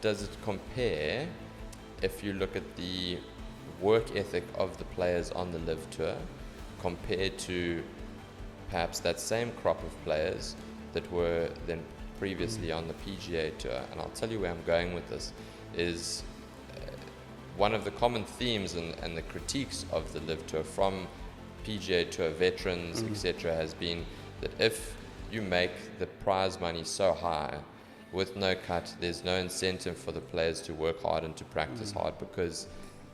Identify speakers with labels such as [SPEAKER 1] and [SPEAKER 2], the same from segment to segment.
[SPEAKER 1] does it compare if you look at the work ethic of the players on the LIV Tour compared to perhaps that same crop of players that were then previously on the PGA Tour? And I'll tell you where I'm going with this is one of the common themes and the critiques of the LIV Tour from PGA Tour veterans, etc., has been that if you make the prize money so high with no cut, there's no incentive for the players to work hard and to practice hard because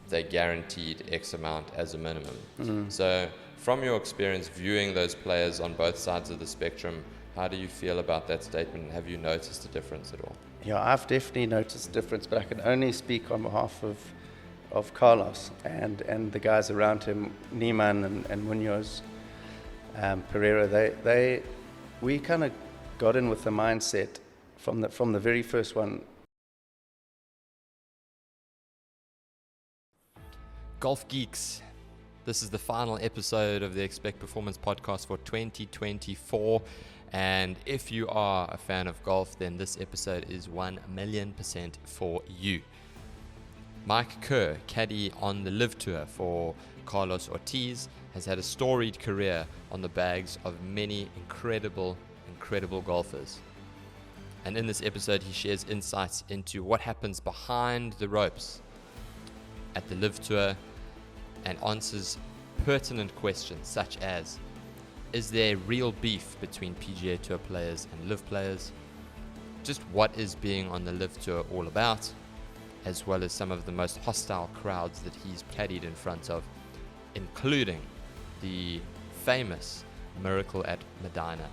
[SPEAKER 1] they're guaranteed X amount as a minimum. So from your experience viewing those players on both sides of the spectrum, how do you feel about that statement? Have you noticed a difference at all?
[SPEAKER 2] Yeah, I've definitely noticed a difference, but I can only speak on behalf of Carlos and the guys around him, Niemann and Munoz, Pereira. We kind of got in with the mindset from the very first one.
[SPEAKER 1] Golf geeks, this is the final episode of the Expect Performance podcast for 2024. And if you are a fan of golf, then this episode is 1,000,000% for you. Mike Kerr, caddy on the LIV Tour for Carlos Ortiz, has had a storied career on the bags of many incredible golfers. And in this episode, he shares insights into what happens behind the ropes at the LIV Tour and answers pertinent questions such as, is there real beef between PGA Tour players and LIV players? Just what is being on the LIV Tour all about, as well as some of the most hostile crowds that he's caddied in front of, including the famous Miracle at Medina.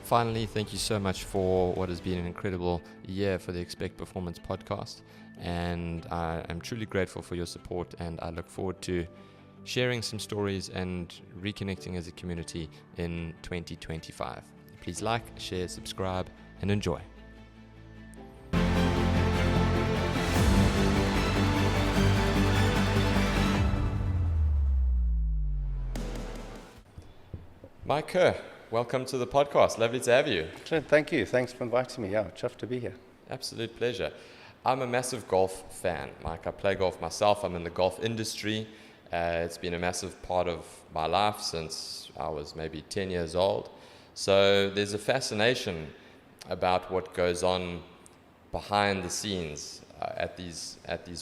[SPEAKER 1] Finally, thank you so much for what has been an incredible year for the Expect Performance podcast. And I am truly grateful for your support, and I look forward to sharing some stories and reconnecting as a community in 2025. Please like, share, subscribe, and enjoy. Mike Kerr, welcome to the podcast. Lovely to have you.
[SPEAKER 2] Clint, thank you. Thanks for inviting me. Yeah, chuffed to be here.
[SPEAKER 1] Absolute pleasure. I'm a massive golf fan, Mike. I play golf myself. I'm in the golf industry. It's been a massive part of my life since I was maybe 10 years old. So there's a fascination about what goes on behind the scenes at these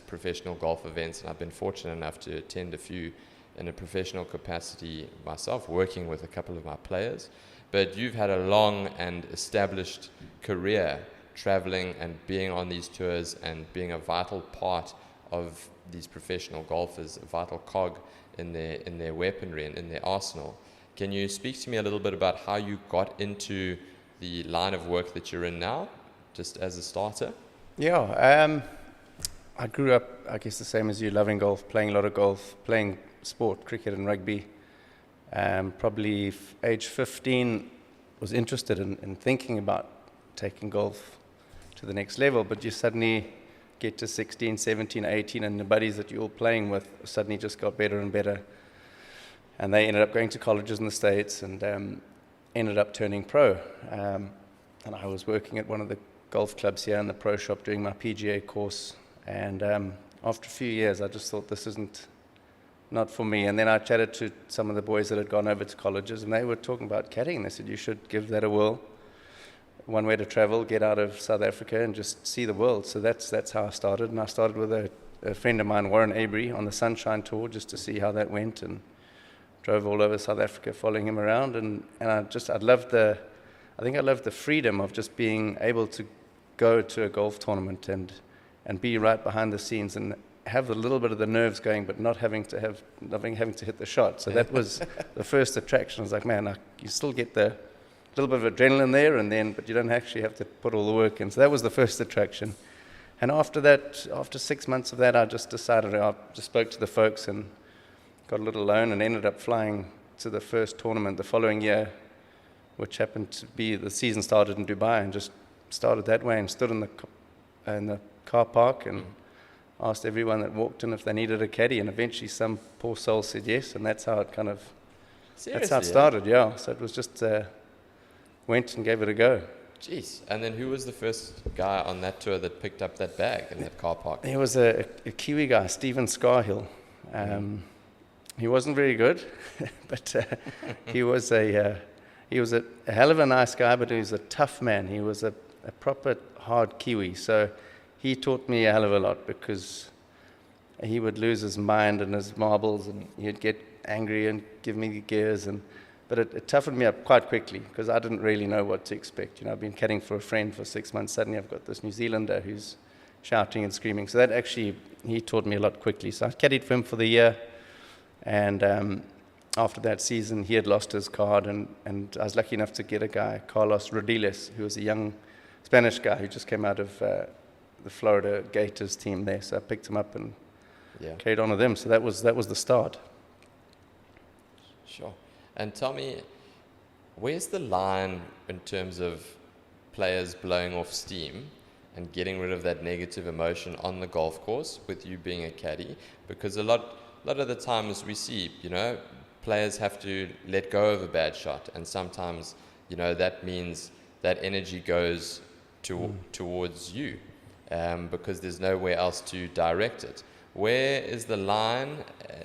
[SPEAKER 1] professional golf events. And I've been fortunate enough to attend a few in a professional capacity myself, working with a couple of my players. But you've had a long and established career traveling and being on these tours and being a vital part of these professional golfers, a vital cog in their weaponry and in their arsenal. Can you speak to me a little bit about how you got into the line of work that you're in now, just as a starter?
[SPEAKER 2] Yeah, I grew up, I guess, the same as you, loving golf, playing a lot of golf, playing sport, cricket and rugby. Probably age 15, was interested in thinking about taking golf to the next level, but you suddenly get to 16, 17, 18, and the buddies that you're all playing with suddenly just got better and better. And they ended up going to colleges in the States and ended up turning pro. And I was working at one of the golf clubs here in the pro shop doing my PGA course. And after a few years, I just thought, this isn't not for me. And then I chatted to some of the boys that had gone over to colleges, and they were talking about caddying. They said, you should give that a whirl. One way to travel, get out of South Africa and just see the world. So that's how I started. And I started with a friend of mine, Warren Avery, on the Sunshine Tour, just to see how that went, and drove all over South Africa following him around. And I loved the freedom of just being able to go to a golf tournament and be right behind the scenes and have a little bit of the nerves going, but not having to hit the shot. So that was the first attraction. I was like, man, you still get the little bit of adrenaline there, but you don't actually have to put all the work in. So that was the first attraction. And after that, after 6 months of that, I just decided, I just spoke to the folks and got a little loan and ended up flying to the first tournament the following year, which happened to be, the season started in Dubai, and just started that way and stood in the car park and asked everyone that walked in if they needed a caddy, and eventually some poor soul said yes, and that's how it
[SPEAKER 1] Seriously,
[SPEAKER 2] that's how it started, yeah. So it was just, went and gave it a go.
[SPEAKER 1] Jeez. And then who was the first guy on that tour that picked up that bag in that car park?
[SPEAKER 2] There was a Kiwi guy, Stephen Scarhill. He wasn't very good, but he was a hell of a nice guy, but he was a tough man. He was a proper hard Kiwi. So he taught me a hell of a lot, because he would lose his mind and his marbles, and he'd get angry and give me the gears. But it toughened me up quite quickly, because I didn't really know what to expect. I've been caddying for a friend for 6 months. Suddenly I've got this New Zealander who's shouting and screaming. So that actually, he taught me a lot quickly. So I caddied for him for the year. And after that season, he had lost his card, and I was lucky enough to get a guy, Carlos Ortiz, who was a young Spanish guy who just came out of the Florida Gators team there. So I picked him up and carried on with him. So that was the start.
[SPEAKER 1] Sure. And tell me, where's the line in terms of players blowing off steam and getting rid of that negative emotion on the golf course with you being a caddy? Because a lot of the times we see, players have to let go of a bad shot, and sometimes, that means that energy goes towards you, because there's nowhere else to direct it. Where is the line,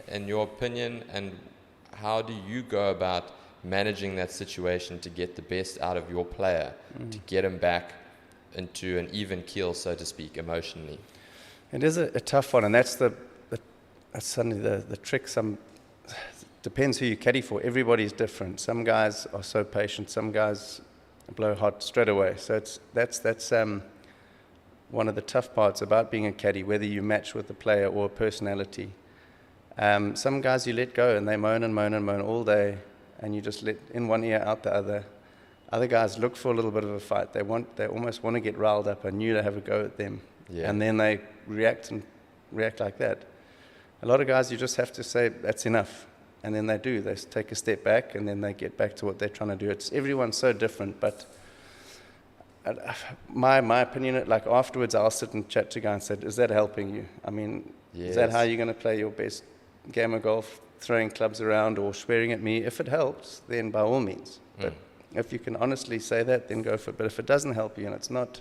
[SPEAKER 1] in your opinion, and how do you go about managing that situation to get the best out of your player, to get him back into an even keel, so to speak, emotionally?
[SPEAKER 2] It is a tough one, and that's suddenly the trick. Depends who you caddy for. Everybody's different. Some guys are so patient. Some guys blow hot straight away. So that's one of the tough parts about being a caddy, whether you match with a player or a personality. Some guys you let go, and they moan and moan and moan all day, and you just let in one ear out the other. Other guys look for a little bit of a fight. They almost want to get riled up and you to have a go at them, and then they react like that. A lot of guys, you just have to say, that's enough. And then they do. They take a step back, and then they get back to what they're trying to do. Everyone's so different, but my opinion, like afterwards, I'll sit and chat to a guy and say, is that helping you? I mean, is that how you're going to play your best game of golf, throwing clubs around or swearing at me? If it helps, then by all means. But if you can honestly say that, then go for it. But if it doesn't help you and it's not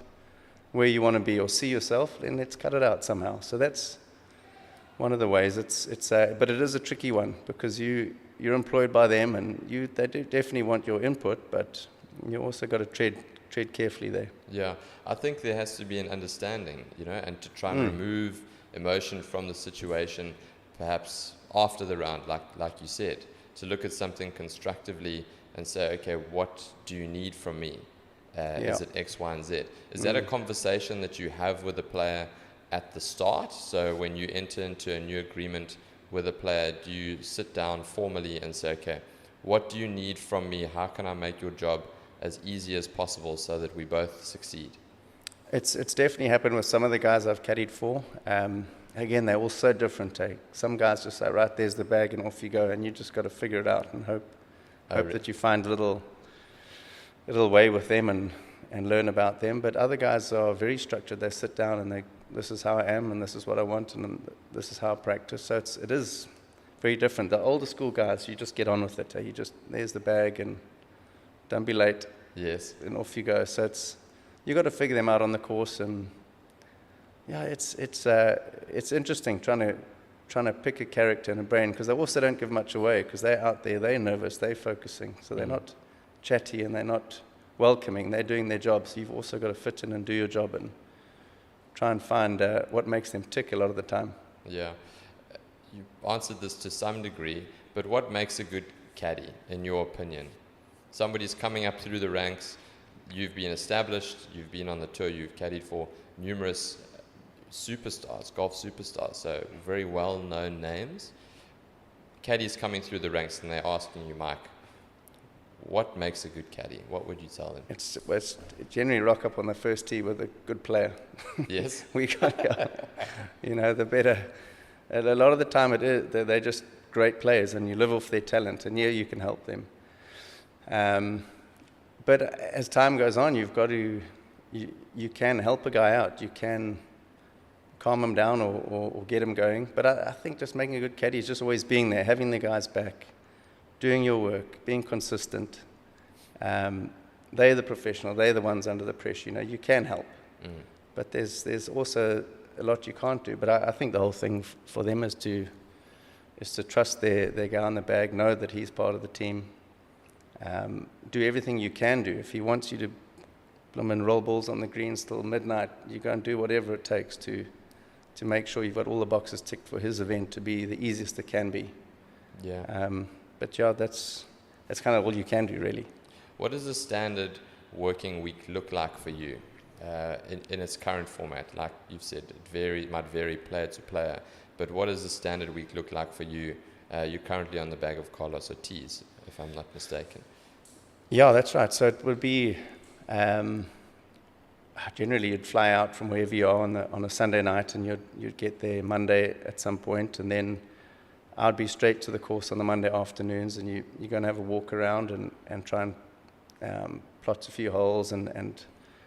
[SPEAKER 2] where you want to be or see yourself, then let's cut it out somehow. So that's one of the ways. But it is a tricky one, because you're employed by them, and they do definitely want your input, but you also got to tread carefully there.
[SPEAKER 1] Yeah, I think there has to be an understanding, and to try and remove emotion from the situation, perhaps after the round, like you said, to look at something constructively and say, okay, what do you need from me? Is it X, Y, and Z? Is that a conversation that you have with the player at the start? So when you enter into a new agreement with a player, do you sit down formally and say, okay, what do you need from me? How can I make your job as easy as possible so that we both succeed?
[SPEAKER 2] It's definitely happened with some of the guys I've caddied for. Again, they're all so different. Some guys just say, right, there's the bag, and off you go, and you just got to figure it out and hope that you find a little way with them and learn about them. But other guys are very structured. They sit down and this is how I am, and this is what I want, and this is how I practice. So it is very different. The older school guys, you just get on with it. There's the bag, and don't be late.
[SPEAKER 1] Yes.
[SPEAKER 2] And off you go. So you got to figure them out on the course, and it's interesting trying to pick a character and a brain, because they also don't give much away, because they're out there, they're nervous, they're focusing, so they're not chatty and they're not welcoming. They're doing their job, so you've also got to fit in and do your job and try and find what makes them tick a lot of the time.
[SPEAKER 1] Yeah. You answered this to some degree, but what makes a good caddy, in your opinion? Somebody's coming up through the ranks, you've been established, you've been on the tour, you've caddied for numerous superstars, golf superstars, so very well-known names. Caddies coming through the ranks, and they're asking you, Mike, what makes a good caddy? What would you tell them?
[SPEAKER 2] It's generally rock up on the first tee with a good player.
[SPEAKER 1] Yes.
[SPEAKER 2] We got, the better. And a lot of the time they're just great players, and you live off their talent, and you can help them. But as time goes on, you've got to, you can help a guy out. You can calm him down or get him going. But I think just making a good caddy is just always being there, having the guys back, doing your work, being consistent. they're the professional, they're the ones under the pressure. You can help,
[SPEAKER 1] Mm.
[SPEAKER 2] but there's also a lot you can't do. But I think the whole thing for them is to trust their guy on the bag, know that he's part of the team, do everything you can do. If he wants you to roll balls on the greens till midnight, you go and do whatever it takes to make sure you've got all the boxes ticked for his event to be the easiest it can be.
[SPEAKER 1] Yeah.
[SPEAKER 2] But yeah, that's kind of all you can do, really.
[SPEAKER 1] What does a standard working week look like for you in its current format? Like you've said, it might vary player to player, but what does the standard week look like for you? You're currently on the bag of Carlos Ortiz, if I'm not mistaken.
[SPEAKER 2] Yeah, that's right. So it would be, generally you'd fly out from wherever you are on a Sunday night, and you'd get there Monday at some point, and then I'd be straight to the course on the Monday afternoons, and you're going to have a walk around and try and plot a few holes and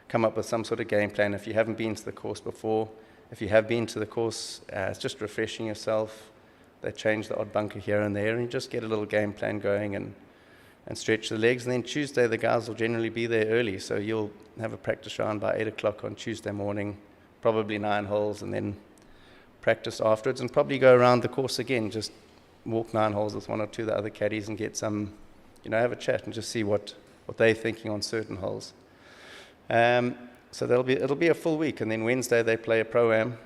[SPEAKER 2] come up with some sort of game plan. If you haven't been to the course before, if you have been to the course, it's just refreshing yourself. They change the odd bunker here and there, and you just get a little game plan going and stretch the legs. And then Tuesday, the guys will generally be there early, so you'll have a practice round by 8 o'clock on Tuesday morning, probably 9 holes, and then practice afterwards, and probably go around the course again, just walk 9 holes with 1 or 2 of the other caddies and get some, have a chat and just see what they're thinking on certain holes. So it'll be a full week, and then Wednesday they play a pro-am,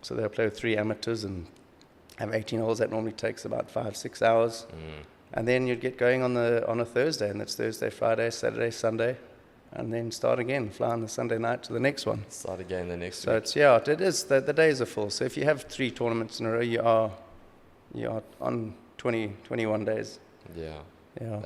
[SPEAKER 2] so they'll play with 3 amateurs and have 18 holes. That normally takes about 5-6 hours. And then you'd get going on a Thursday, and it's Thursday, Friday, Saturday, Sunday, and then start again, fly on the Sunday night to the next one.
[SPEAKER 1] Start again the next
[SPEAKER 2] So
[SPEAKER 1] week.
[SPEAKER 2] it is, the days are full. So if you have 3 tournaments in a row, you are on 21 days.
[SPEAKER 1] Yeah.
[SPEAKER 2] Yeah.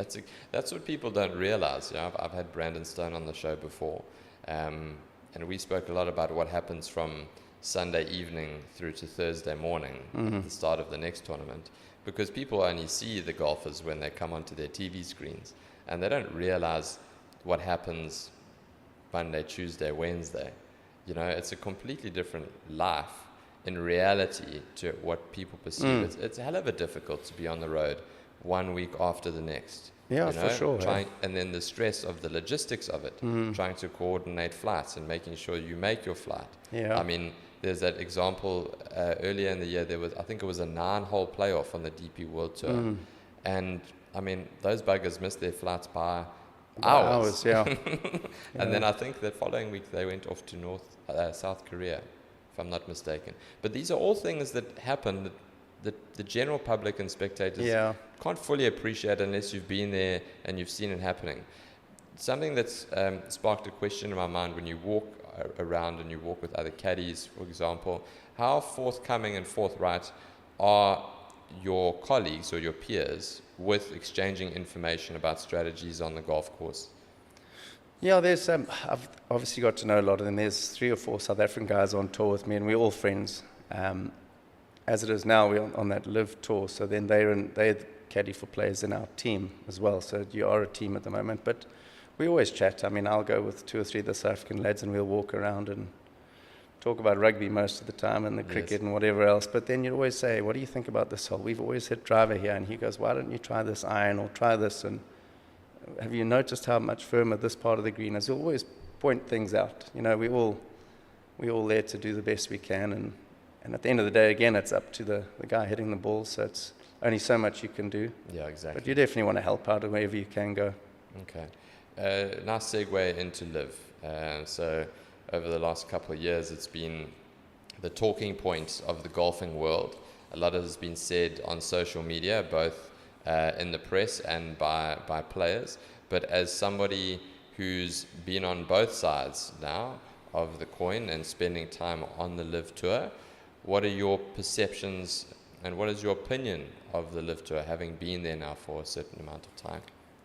[SPEAKER 1] That's what people don't realize. I've had Brandon Stone on the show before, and we spoke a lot about what happens from Sunday evening through to Thursday morning at the start of the next tournament, because people only see the golfers when they come onto their TV screens, and they don't realize what happens Monday, Tuesday, Wednesday. It's a completely different life in reality to what people perceive. It's a hell of a difficult to be on the road 1 week after the next.
[SPEAKER 2] Yeah, for sure.
[SPEAKER 1] And then the stress of the logistics of it, trying to coordinate flights and making sure you make your flight.
[SPEAKER 2] Yeah.
[SPEAKER 1] I mean, there's that example earlier in the year, I think it was a 9-hole playoff on the DP World Tour. And, I mean, those buggers missed their flights by hours.
[SPEAKER 2] Yeah.
[SPEAKER 1] And then I think the following week they went off to South Korea, if I'm not mistaken. But these are all things that happen that the general public and spectators can't fully appreciate unless you've been there and you've seen it happening. Something that's sparked a question in my mind when you walk around and you walk with other caddies, for example, how forthcoming and forthright are your colleagues or your peers with exchanging information about strategies on the golf course?
[SPEAKER 2] Yeah, I've obviously got to know a lot of them. There's 3 or 4 South African guys on tour with me, and we're all friends. As it is now, we're on that LIV Tour, so then they're caddy for players in our team as well, so you are a team at the moment. But we always chat. I mean, I'll go with 2 or 3 of the South African lads, and we'll walk around and talk about rugby most of the time and the cricket and whatever else. But then you'd always say, what do you think about this hole? We've always hit driver here. And he goes, why don't you try this iron or try this? And have you noticed how much firmer this part of the green is? You'll always point things out. We're all there to do the best we can. And at the end of the day, again, it's up to the guy hitting the ball. So it's only so much you can do.
[SPEAKER 1] Yeah, exactly.
[SPEAKER 2] But you definitely want to help out wherever you can go.
[SPEAKER 1] Okay. Nice segue into LIV. So over the last couple of years, it's been the talking point of the golfing world. A lot has been said on social media, both in the press and by players. But as somebody who's been on both sides now of the coin and spending time on the LIV Tour, what are your perceptions and what is your opinion of the LIV Tour, having been there now for a certain amount of time?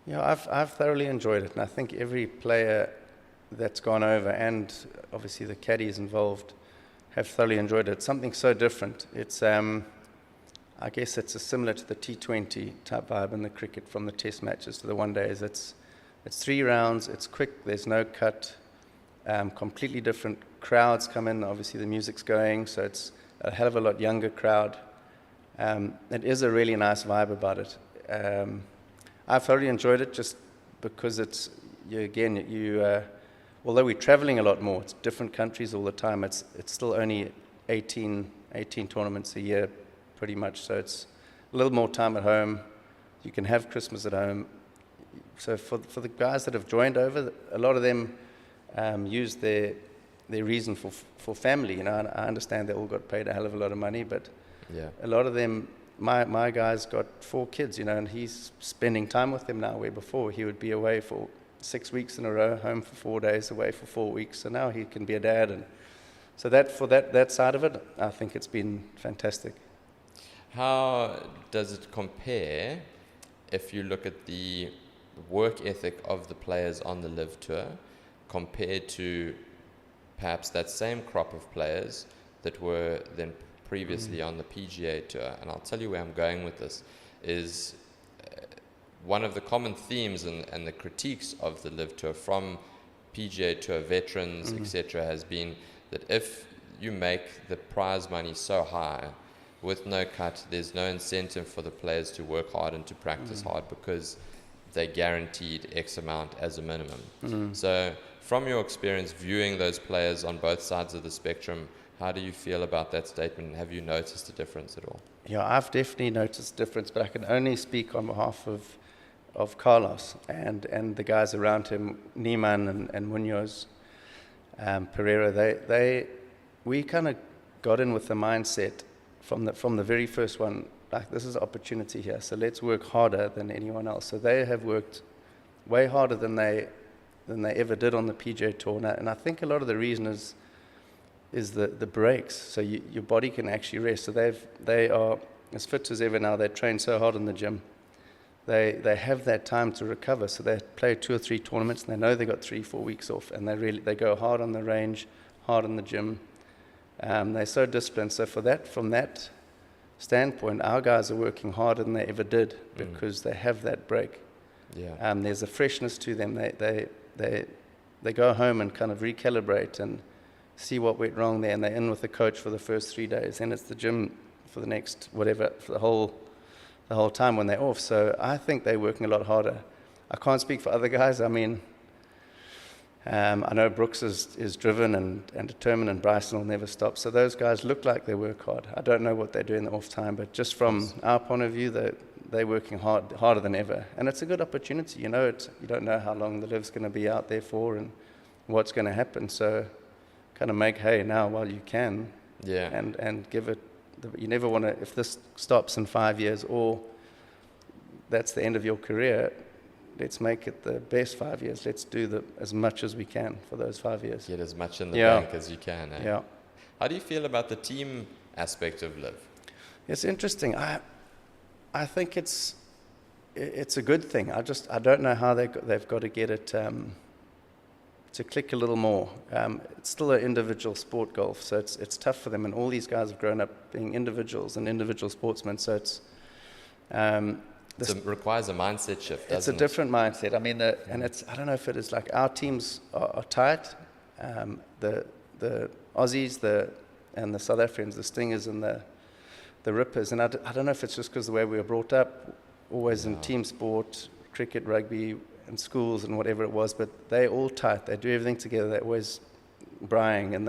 [SPEAKER 2] Yeah, I've thoroughly enjoyed it, and I think every player that's gone over, and obviously the caddies involved, have thoroughly enjoyed it. It's something so different. It's, I guess it's similar to the T20 type vibe in the cricket, from the test matches to the one days. It's 3 rounds, it's quick, there's no cut, completely different crowds come in. Obviously the music's going, so it's a hell of a lot younger crowd. It is a really nice vibe about it. I've thoroughly enjoyed it just because it's, although we're traveling a lot more, it's different countries all the time. It's still only 18 tournaments a year, pretty much. So it's a little more time at home. You can have Christmas at home. So for the guys that have joined over, a lot of them use their reason for family. You know, I understand they all got paid a hell of a lot of money, but a lot of them, my guy's got 4 kids, you know, and he's spending time with them now, where before he would be away for 6 weeks in a row, home for 4 days, away for 4 weeks. So now he can be a dad, and so that side of it, I think it's been fantastic.
[SPEAKER 1] How does it compare if you look at the work ethic of the players on the LIV Tour compared to perhaps that same crop of players that were then previously on the PGA Tour? And I'll tell you where I'm going with this is one of the common themes and the critiques of the LIV Tour from PGA Tour veterans, etc., has been that if you make the prize money so high with no cut, there's no incentive for the players to work hard and to practice hard because they're guaranteed X amount as a minimum. So from your experience viewing those players on both sides of the spectrum, how do you feel about that statement? Have you noticed a difference at all? Yeah,
[SPEAKER 2] I've definitely noticed a difference, but I can only speak on behalf of Carlos and the guys around him, Niemann and Munoz, Pereira. We kind of got in with the mindset from the very first one, like, this is an opportunity here, so let's work harder than anyone else. So they have worked way harder than they ever did on the PGA Tour, and I think a lot of the reason is the breaks, so your body can actually rest. So they are as fit as ever now. They train so hard in the gym. They have that time to recover, so they play 2 or 3 tournaments, and they know they got 3-4 weeks off, and they go hard on the range, hard in the gym. They're so disciplined. So from that standpoint, our guys are working harder than they ever did because they have that break. Yeah. There's a freshness to them. They go home and kind of recalibrate and see what went wrong there, and they're in with the coach for the first 3 days. Then it's the gym for the next whatever, for the whole time when they're off. So I think they're working a lot harder. I can't speak for other guys. I mean, I know Brooks is driven and determined, and Bryson will never stop. So those guys look like they work hard. I don't know what they do in the off time, but just from our point of view, they're working harder than ever. And it's a good opportunity. You know, you don't know how long the LIV's going to be out there for and what's going to happen. So kind of make hay now while you can. Yeah. And give it. You never want to, if this stops in 5 years or that's the end of your career, let's make it the best 5 years. Let's do as much as we can for those 5 years.
[SPEAKER 1] Get as much in the bank as you can. Eh?
[SPEAKER 2] Yeah.
[SPEAKER 1] How do you feel about the team aspect of LIV?
[SPEAKER 2] It's interesting. I think it's a good thing. I don't know how they've got to get it to click a little more. It's still an individual sport, golf, so it's tough for them. And all these guys have grown up being individuals and individual sportsmen. So it
[SPEAKER 1] requires a mindset shift, doesn't it?
[SPEAKER 2] It's a different mindset. I mean, I don't know if it is like our teams are tight. The Aussies, and the South Africans, the Stingers and the Rippers. And I don't know if it's just because the way we were brought up, always in team sport, cricket, rugby, and schools and whatever it was, but they're all tight. They do everything together. They're always brying, and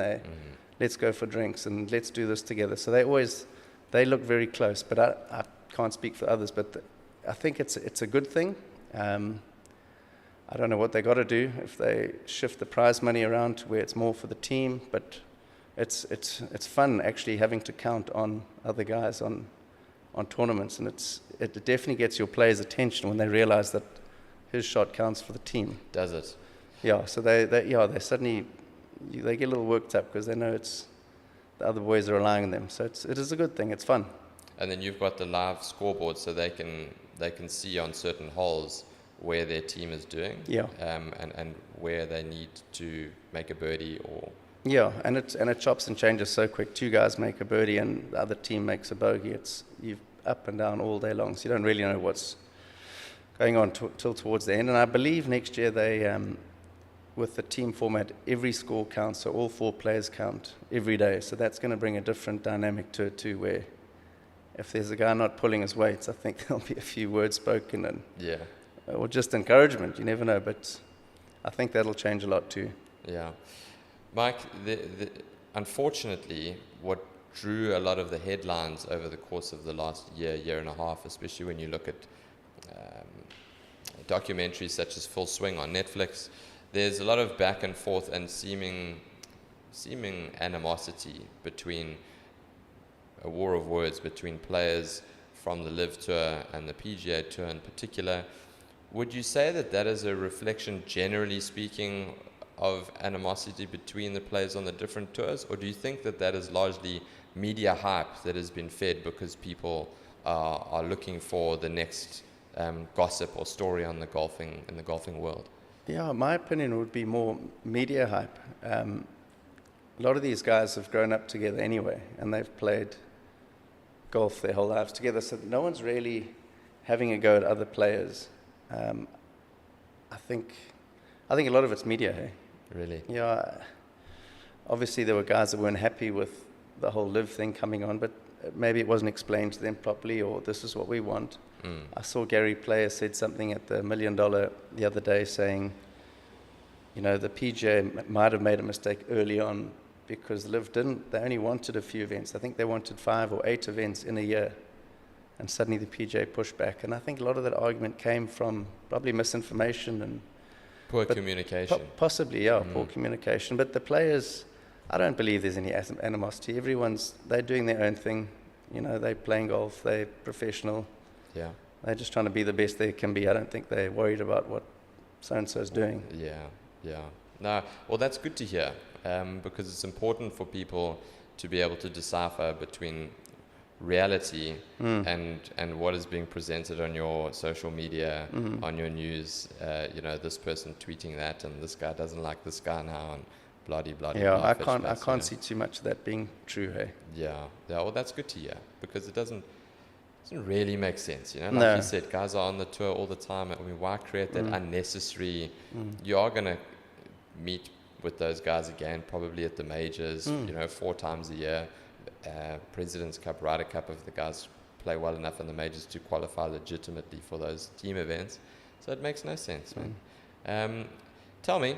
[SPEAKER 2] let's go for drinks and let's do this together. So they look very close, but I can't speak for others, but I think it's a good thing. I don't know what they got to do if they shift the prize money around to where it's more for the team, but it's fun actually having to count on other guys on tournaments, and it definitely gets your players' attention when they realize that his shot counts for the team.
[SPEAKER 1] Does it?
[SPEAKER 2] Yeah. So they suddenly they get a little worked up because they know the other boys are relying on them. So it is a good thing. It's fun.
[SPEAKER 1] And then you've got the live scoreboard, so they can see on certain holes where their team is doing. Yeah. And where they need to make a birdie or.
[SPEAKER 2] Yeah, and it chops and changes so quick. 2 guys make a birdie and the other team makes a bogey. You're up and down all day long, so you don't really know what's going on till towards the end. And I believe next year they, with the team format, every score counts, so all 4 players count every day. So that's going to bring a different dynamic to it too, where if there's a guy not pulling his weights, I think there'll be a few words spoken or just encouragement. You never know, but I think that'll change a lot too.
[SPEAKER 1] Yeah. Mike, unfortunately, what drew a lot of the headlines over the course of the last year and a half, especially when you look at documentaries such as Full Swing on Netflix, there's a lot of back and forth and seeming animosity between a war of words between players from the LIV Tour and the PGA Tour in particular. Would you say that is a reflection, generally speaking, of animosity between the players on the different tours, or do you think that is largely media hype that has been fed because people are looking for the next gossip or story in the golfing world?
[SPEAKER 2] Yeah, my opinion would be more media hype. A lot of these guys have grown up together anyway, and they've played golf their whole lives together, so no one's really having a go at other players. I think a lot of it's media, hey?
[SPEAKER 1] Really?
[SPEAKER 2] Yeah. Obviously, there were guys that weren't happy with the whole LIV thing coming on, but maybe it wasn't explained to them properly, or this is what we want. I saw Gary Player said something at the $1 Million the other day saying, the PGA might have made a mistake early on because LIV didn't. They only wanted a few events. I think they wanted 5 or 8 events in a year. And suddenly the PGA pushed back. And I think a lot of that argument came from probably misinformation and
[SPEAKER 1] poor communication.
[SPEAKER 2] Possibly, yeah, poor communication. But the players, I don't believe there's any animosity. They're doing their own thing. They're playing golf. They're professional.
[SPEAKER 1] Yeah.
[SPEAKER 2] They're just trying to be the best they can be. I don't think they're worried about what so-and-so is doing.
[SPEAKER 1] Yeah. No, well, that's good to hear, because it's important for people to be able to decipher between reality and what is being presented on your social media, on your news. This person tweeting that, and this guy doesn't like this guy now, and bloody.
[SPEAKER 2] Yeah, I can't see too much of that being true, hey?
[SPEAKER 1] Yeah. Well, that's good to hear, because it doesn't really make sense, Like
[SPEAKER 2] No.
[SPEAKER 1] you said, guys are on the tour all the time. I mean, why create that unnecessary? You are going to meet with those guys again, probably at the majors, 4 times a year. President's Cup, Ryder Cup, if the guys play well enough in the majors to qualify legitimately for those team events. So it makes no sense, man. Tell me,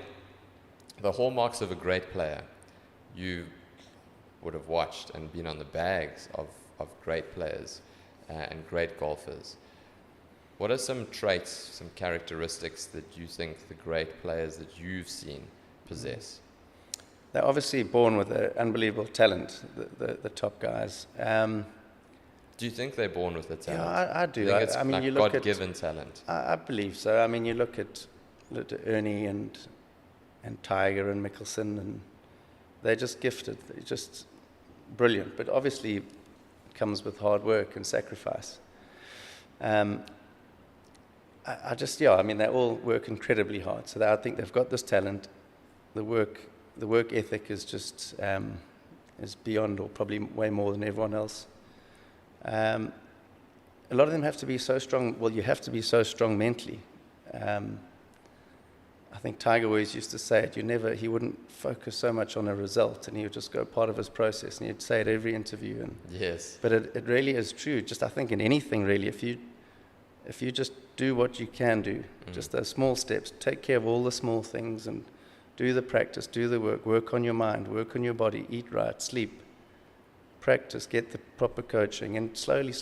[SPEAKER 1] the hallmarks of a great player. You would have watched and been on the bags of great players and great golfers. What are some traits, some characteristics that you think the great players that you've seen possess?
[SPEAKER 2] They're obviously born with an unbelievable talent, the top guys.
[SPEAKER 1] Do you think they're born with the talent?
[SPEAKER 2] Yeah, I do.
[SPEAKER 1] You think it's
[SPEAKER 2] you
[SPEAKER 1] like
[SPEAKER 2] look
[SPEAKER 1] God-given talent?
[SPEAKER 2] I believe so. I mean, you look at Ernie and Tiger and Mickelson, and they're just gifted. They're just brilliant. But obviously, it comes with hard work and sacrifice. They all work incredibly hard. So I think they've got this talent. The work ethic is just is beyond, or probably way more than everyone else. A lot of them have to be so strong. Well, you have to be so strong mentally. I think Tiger always used to say it. He wouldn't focus so much on a result, and he would just go part of his process, and he'd say it every interview. And
[SPEAKER 1] yes.
[SPEAKER 2] But it really is true. Just I think in anything really, if you just do what you can do, just those small steps, take care of all the small things, and do the practice, do the work on your mind, work on your body, eat right, sleep, practice, get the proper coaching, and slowly,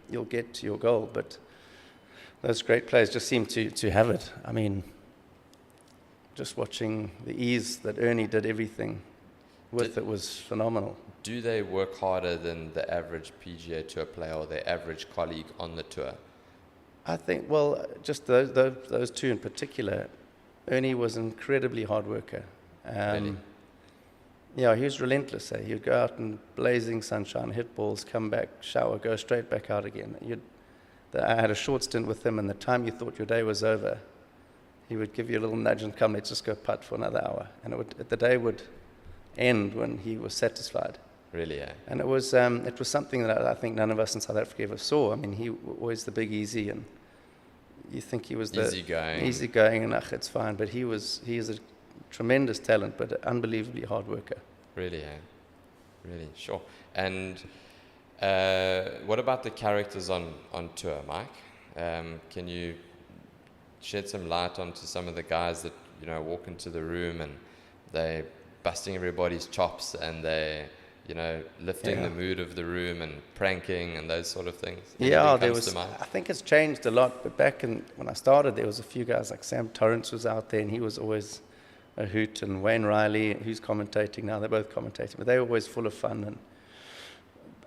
[SPEAKER 2] you'll get to your goal. But those great players just seem to have it. I mean, just watching the ease that Ernie did everything with, it was phenomenal.
[SPEAKER 1] Do they work harder than the average PGA Tour player or their average colleague on the tour?
[SPEAKER 2] I think, well, just those two in particular. Ernie was an incredibly hard worker.
[SPEAKER 1] Really?
[SPEAKER 2] Yeah, he was relentless. He would go out in blazing sunshine, hit balls, come back, shower, go straight back out again. I had a short stint with him, and the time you thought your day was over, he would give you a little nudge and come, let's just go putt for another hour. And the day would end when he was satisfied.
[SPEAKER 1] Really, yeah.
[SPEAKER 2] And it was something that I think none of us in South Africa ever saw. I mean, he always the big easy, and you think he was the easygoing, and it's fine. But he is a tremendous talent, but an unbelievably hard worker.
[SPEAKER 1] Really, yeah. Really, sure. And what about the characters on tour, Mike? Can you shed some light onto some of the guys that, walk into the room and they busting everybody's chops and they, lifting the mood of the room and pranking and those sort of things?
[SPEAKER 2] Yeah, I think it's changed a lot, but when I started, there was a few guys like Sam Torrance was out there, and he was always a hoot, and Wayne Riley, who's commentating now, they're both commentating, but they were always full of fun, and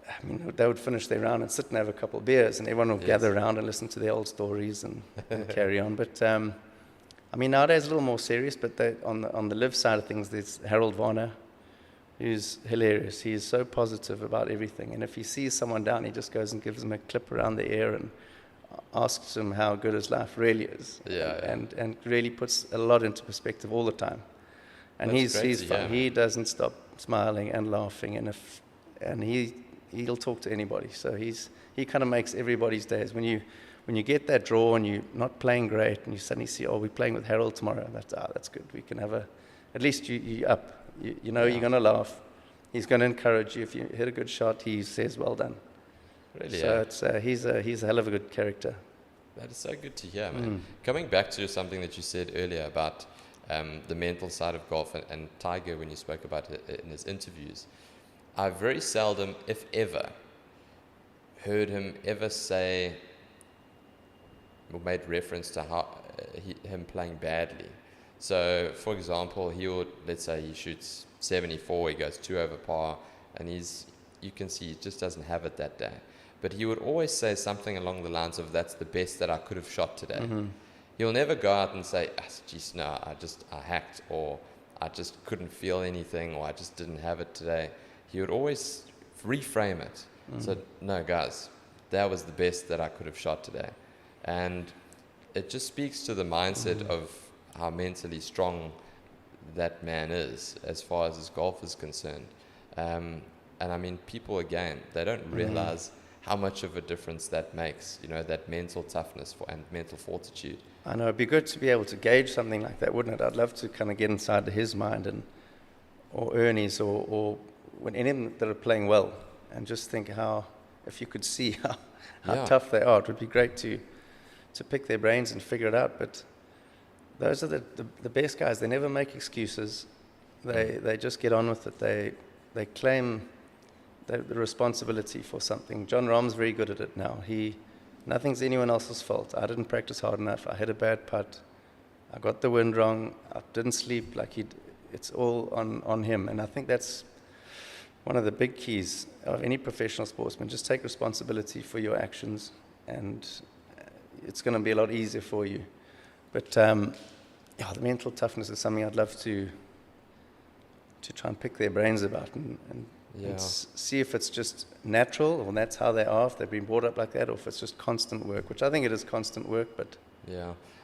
[SPEAKER 2] I mean, they would finish their round and sit and have a couple of beers, and everyone would gather around and listen to their old stories and carry on. But I mean, nowadays a little more serious. But on the LIV side of things, there's Harold Varner, who's hilarious. He is so positive about everything, and if he sees someone down, he just goes and gives them a clip around the ear and asks him how good his life really is. And really puts a lot into perspective all the time. And he's fun. He doesn't stop smiling and laughing, and he'll talk to anybody. So he kind of makes everybody's days. When you get that draw and you're not playing great, and you suddenly see, we're playing with Harold tomorrow. That's good. We can have at least you up. You're going to laugh. He's going to encourage you. If you hit a good shot, he says, well done.
[SPEAKER 1] Really?
[SPEAKER 2] So he's a hell of a good character.
[SPEAKER 1] That is so good to hear, man. Coming back to something that you said earlier about the mental side of golf, and Tiger, when you spoke about it in his interviews, I very seldom, if ever, heard him ever say or made reference to him playing badly. So, for example, let's say he shoots 74, he goes 2 over par, and you can see he just doesn't have it that day. But he would always say something along the lines of, that's the best that I could have shot today. Mm-hmm. He'll never go out and say, geez, no, I hacked, or I just couldn't feel anything, or I just didn't have it today. He would always reframe it. So, no, guys, that was the best that I could have shot today. And it just speaks to the mindset of how mentally strong that man is as far as his golf is concerned. And I mean, people, again, they don't realize how much of a difference that makes, that mental toughness and mental fortitude. I
[SPEAKER 2] know, it'd be good to be able to gauge something like that, wouldn't it? I'd love to kind of get inside his mind, or Ernie's, or when any of them that are playing well, and just think if you could see how tough they are, it would be great to pick their brains and figure it out. But those are the best guys. They never make excuses. They just get on with it. They claim the responsibility for something. John Rahm's very good at it now. Nothing's anyone else's fault. I didn't practice hard enough. I hit a bad putt. I got the wind wrong. I didn't sleep. It's all on him. And I think that's one of the big keys of any professional sportsman. Just take responsibility for your actions, and it's going to be a lot easier for you. But the mental toughness is something I'd love to try and pick their brains about and see if it's just natural, or that's how they are, if they've been brought up like that, or if it's just constant work, which I think it is constant work. But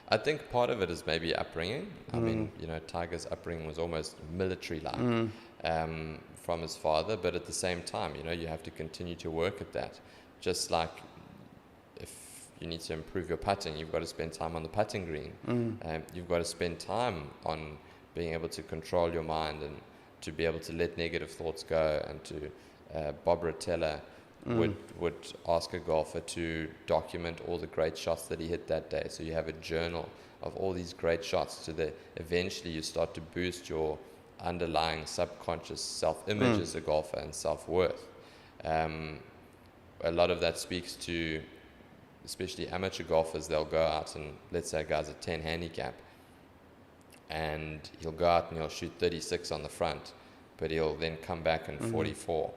[SPEAKER 1] I think part of it is maybe upbringing. I mean, Tiger's upbringing was almost military-like from his father, but at the same time, you have to continue to work at that. Just like if you need to improve your putting, you've got to spend time on the putting green. You've got to spend time on being able to control your mind and to be able to let negative thoughts go, and to Bob Rotella would ask a golfer to document all the great shots that he hit that day. So you have a journal of all these great shots, so that eventually you start to boost your underlying subconscious self-image as a golfer and self-worth. A lot of that speaks to especially amateur golfers. They'll go out and, let's say a guy's a 10 handicap, and he'll go out and he'll shoot 36 on the front, but he'll then come back in 44,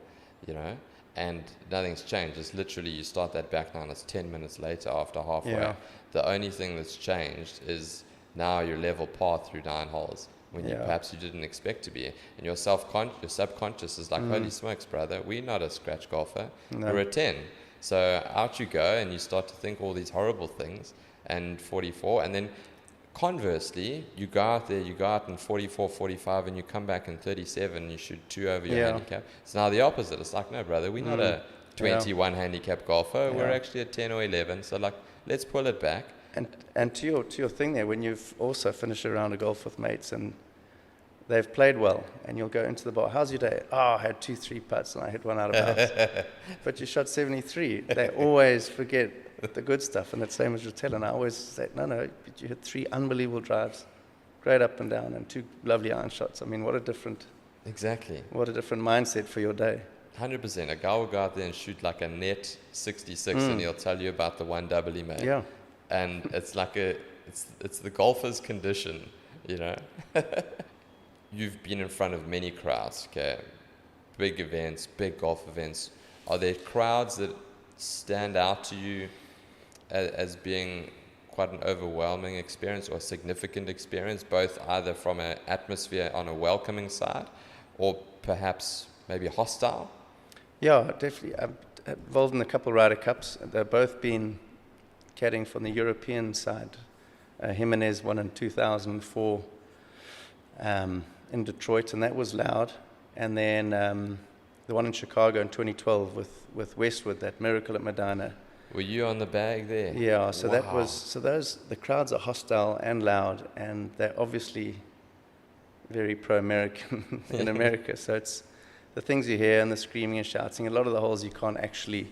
[SPEAKER 1] and nothing's changed. It's literally, you start that back nine, it's 10 minutes later after halfway. Yeah. The only thing that's changed is now you're level par through 9 holes, when perhaps you didn't expect to be. And your subconscious is like, holy smokes, brother, we're not a scratch golfer, we're a 10. So out you go, and you start to think all these horrible things, and 44, and then conversely, you go out in 44, 45, and you come back in 37, and you shoot 2 over your handicap. It's now the opposite. It's like, no, brother, we're not a 21 handicap golfer. We're actually a 10 or 11. So, let's pull it back.
[SPEAKER 2] And to your thing there, when you've also finished a round of golf with mates, and they've played well, and you'll go into the bar. How's your day? Oh, I had 2-3 putts, and I hit one out of bounds. But you shot 73. They always forget the good stuff, and it's the same as Rattel. And I always say, no, but you hit 3 unbelievable drives, great up and down, and 2 lovely iron shots. I mean, what a different mindset for your day.
[SPEAKER 1] 100%. A guy will go out there and shoot like a net 66, and he'll tell you about the one double he made.
[SPEAKER 2] Yeah.
[SPEAKER 1] And it's like it's the golfer's condition, you know. You've been in front of many crowds, okay? Big events, big golf events. Are there crowds that stand out to you as being quite an overwhelming experience or a significant experience, both either from an atmosphere on a welcoming side or perhaps maybe hostile?
[SPEAKER 2] Yeah, definitely. I'm involved in a couple of Ryder Cups. They've both been caddying from the European side. Jimenez won in 2004 in Detroit, and that was loud. And then the one in Chicago in 2012 with Westwood, that Miracle at Medina.
[SPEAKER 1] Were you on the bag there?
[SPEAKER 2] Yeah, so
[SPEAKER 1] Wow.
[SPEAKER 2] the crowds are hostile and loud, and they're obviously very pro-American in America. So it's the things you hear and the screaming and shouting. A lot of the holes you can't actually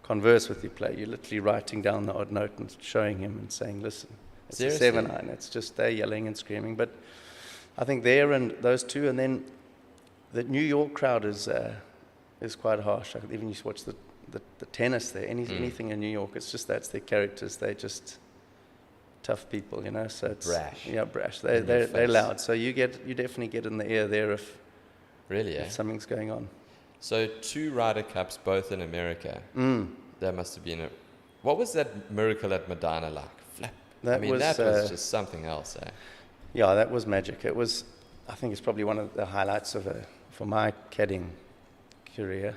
[SPEAKER 2] converse with your player. You're literally writing down the odd note and showing him and saying, listen, it's
[SPEAKER 1] Seriously?
[SPEAKER 2] a 7-iron. It's just they're yelling and screaming. But I think there and those two, and then the New York crowd is quite harsh. Even you watch the tennis there, anything in New York, it's just that's their characters. They're just tough people, you know. So it's
[SPEAKER 1] brash.
[SPEAKER 2] Yeah, brash. They're loud. So you definitely get in the ear there if something's going on.
[SPEAKER 1] So 2 Ryder Cups, both in America. That must have been what was that Miracle at Medina like? Flap.
[SPEAKER 2] That
[SPEAKER 1] was just something else, eh?
[SPEAKER 2] Yeah, that was magic. It was, I think it's probably one of the highlights for my caddying career.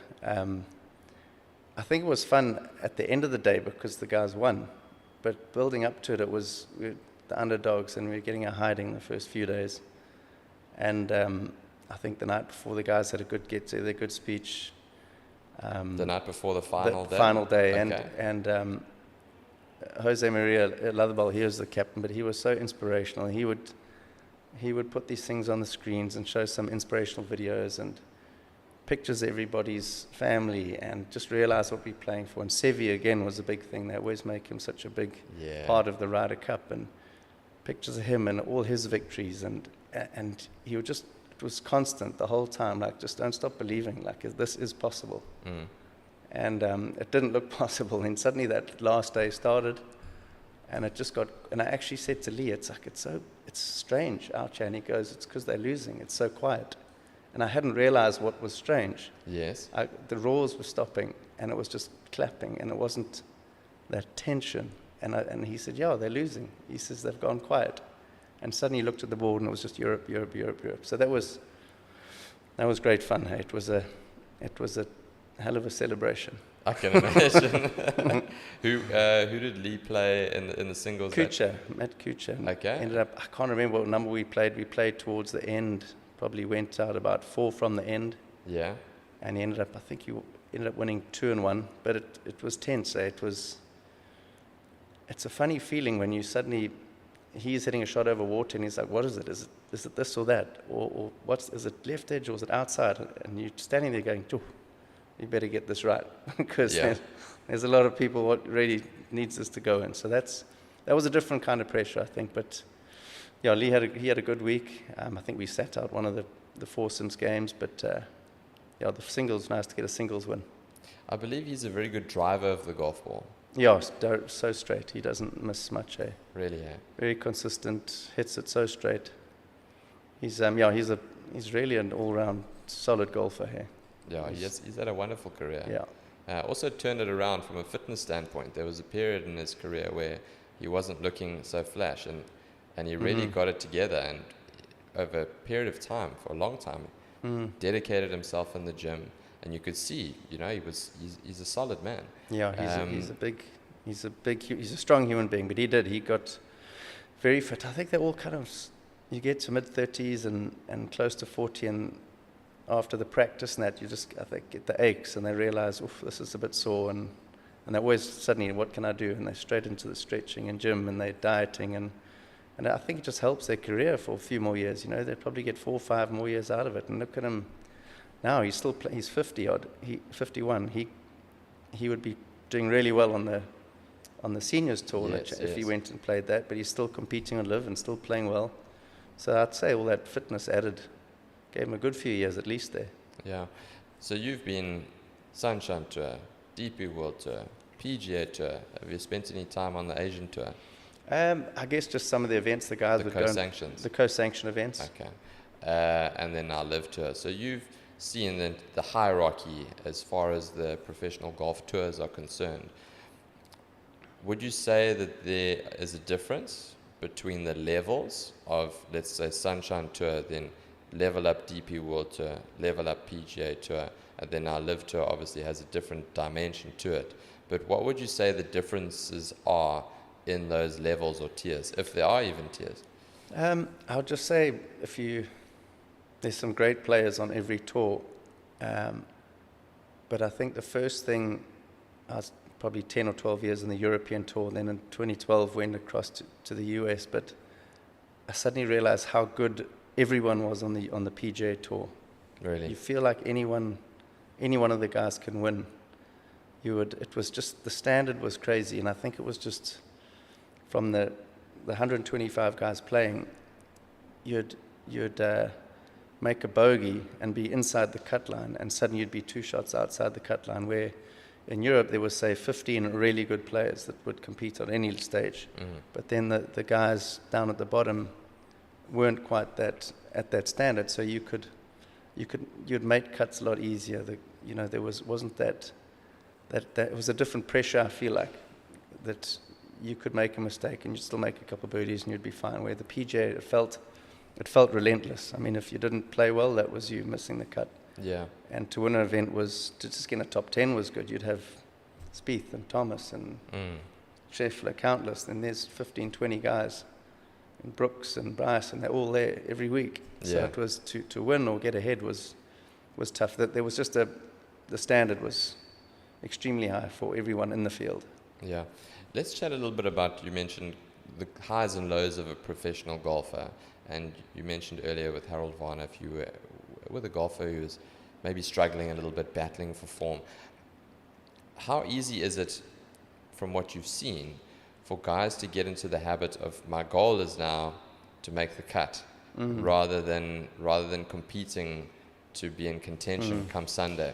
[SPEAKER 2] I think it was fun at the end of the day because the guys won. But building up to it, we were the underdogs, and we were getting a hiding the first few days. And I think the night before, the guys had a good get-together, good speech.
[SPEAKER 1] The night before the final day?
[SPEAKER 2] Final day.
[SPEAKER 1] Okay.
[SPEAKER 2] And Jose Maria Leatherball, he was the captain, but he was so inspirational. He would put these things on the screens and show some inspirational videos and pictures of everybody's family, and just realize what we're playing for. And Sevi, again, was a big thing. They always make him such a big part of the Ryder Cup, and pictures of him and all his victories. And he would just, it was constant the whole time, like, just don't stop believing, like, this is possible. And it didn't look possible. And suddenly that last day started, and it just got, and I actually said to Lee, it's strange out here. And he goes, it's because they're losing. It's so quiet. And I hadn't realized what was strange.
[SPEAKER 1] Yes.
[SPEAKER 2] The roars were stopping, and it was just clapping, and it wasn't that tension. And he said, yeah, they're losing. He says, they've gone quiet. And suddenly he looked at the board, and it was just Europe, Europe, Europe, Europe. So that was great fun. Hey? It was a hell of a celebration.
[SPEAKER 1] I can imagine. Who did Lee play in the singles?
[SPEAKER 2] Matt Kuchar.
[SPEAKER 1] Okay.
[SPEAKER 2] Ended up, I can't remember what number we played. We played towards the end. Probably went out about 4 from the end. Yeah. And he ended up, I think he ended up winning 2 and 1. But it was tense. It's a funny feeling when you suddenly, he's hitting a shot over water, and he's like, what is it? Is it this or that? Or is it left edge, or is it outside? And you're standing there going, you better get this right, because there's a lot of people what really needs this to go in. So that was a different kind of pressure, I think. But yeah, Lee had a good week. I think we sat out one of the foursomes games, but the singles, nice to get a singles win.
[SPEAKER 1] I believe he's a very good driver of the golf ball.
[SPEAKER 2] Yeah, so straight. He doesn't miss much.
[SPEAKER 1] Really,
[SPEAKER 2] Very consistent. Hits it so straight. He's really an all-round solid golfer here.
[SPEAKER 1] Yeah, he's had a wonderful career.
[SPEAKER 2] Yeah.
[SPEAKER 1] Also turned it around from a fitness standpoint. There was a period in his career where he wasn't looking so flash, and he really got it together, and over a period of time, for a long time, dedicated himself in the gym, and you could see, he's a solid man.
[SPEAKER 2] Yeah, he's a strong human being, but he got very fit. I think they're all kind of, you get to mid-30s and close to 40, and after the practice and that, I think, get the aches, and they realize, this is a bit sore, and they always suddenly, what can I do? And they're straight into the stretching and gym, and they're dieting, and And I think it just helps their career for a few more years. They'll probably get 4 or 5 more years out of it. And look at him now. He's still he's 50 odd. 51. He would be doing really well on the seniors tour if he went and played that. But he's still competing on LIV and still playing well. So I'd say all that fitness added gave him a good few years at least there.
[SPEAKER 1] Yeah. So you've been Sunshine Tour, DP World Tour, PGA Tour. Have you spent any time on the Asian Tour?
[SPEAKER 2] I guess just some of the events the guys would go. The co-sanction events.
[SPEAKER 1] Okay. And then now LIV Tour. So you've seen the hierarchy as far as the professional golf tours are concerned. Would you say that there is a difference between the levels of, let's say, Sunshine Tour, then level up DP World Tour, level up PGA Tour, and then our LIV Tour obviously has a different dimension to it. But what would you say the differences are in those levels or tiers, if there are even tiers?
[SPEAKER 2] I would just say there's some great players on every tour, but I think the first thing, I was probably 10 or 12 years in the European Tour, then in 2012 went across to the US, but I suddenly realized how good everyone was on the PGA Tour.
[SPEAKER 1] Really?
[SPEAKER 2] You feel like any one of the guys can win. It was just, the standard was crazy, and I think it was just from the 125 guys playing, you'd make a bogey and be inside the cut line, and suddenly you'd be 2 shots outside the cut line, where in Europe there was, say, 15 really good players that would compete on any stage. But then the guys down at the bottom weren't quite at that standard, so you'd make cuts a lot easier. There wasn't that it was a different pressure, I feel like, that you could make a mistake and you'd still make a couple of birdies and you'd be fine. Where the PGA, it felt relentless. I mean, if you didn't play well, that was you missing the cut.
[SPEAKER 1] Yeah.
[SPEAKER 2] And to win an event to just get in a top 10 was good. You'd have Spieth and Thomas and Scheffler, countless. Then there's 15, 20 guys, and Brooks and Bryce, and they're all there every week. So it was to win or get ahead was tough. That there was just the standard was extremely high for everyone in the field. Yeah.
[SPEAKER 1] Let's chat a little bit about, you mentioned the highs and lows of a professional golfer, and you mentioned earlier with Harold Varner, if you were with a golfer who is maybe struggling a little bit, battling for form, how easy is it, from what you've seen, for guys to get into the habit of, my goal is now to make the cut, rather than competing to be in contention come Sunday?